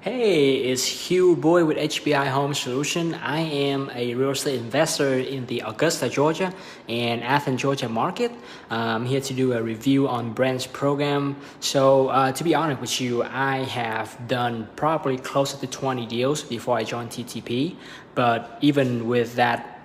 Hey, it's Hugh Boy with HBI Home Solution. I am a real estate investor in the Augusta, Georgia and Athens, Georgia market. I'm here to do a review on Brent's program. So to be honest with you, I have done probably closer to 20 deals before I joined TTP. But even with that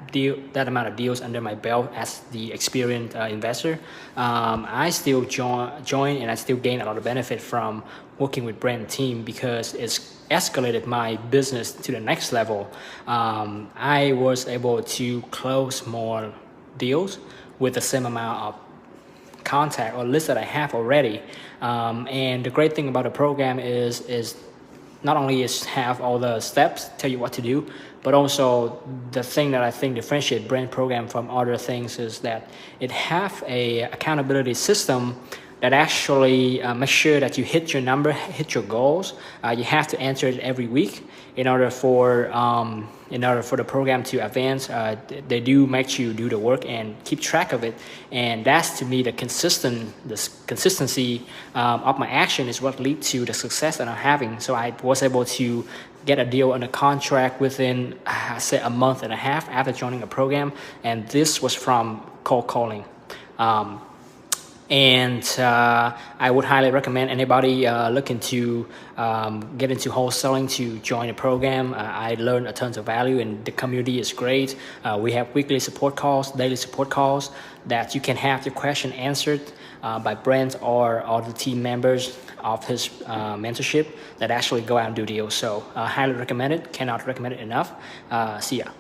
amount of deals under my belt as the experienced investor, I still join and I still gain a lot of benefit from working with Brent team because it's escalated my business to the next level. I was able to close more deals with the same amount of contact or list that I have already. And the great thing about the program is not only is have all the steps, tell you what to do, but also the thing that I think differentiates Brent program from other things is that it have a accountability system that actually makes sure that you hit your number, hit your goals. You have to enter it every week in order for the program to advance. They do make you do the work and keep track of it, and that's to me the consistency of my action is what leads to the success that I'm having. So I was able to get a deal under contract within say a month and a half after joining a program, and this was from cold calling. I would highly recommend anybody looking to get into wholesaling to join the program. I learned a tons of value and the community is great. We have weekly support calls, daily support calls that you can have your question answered by Brent or all the team members of his mentorship that actually go out and do deals. So highly recommend it, cannot recommend it enough. See ya.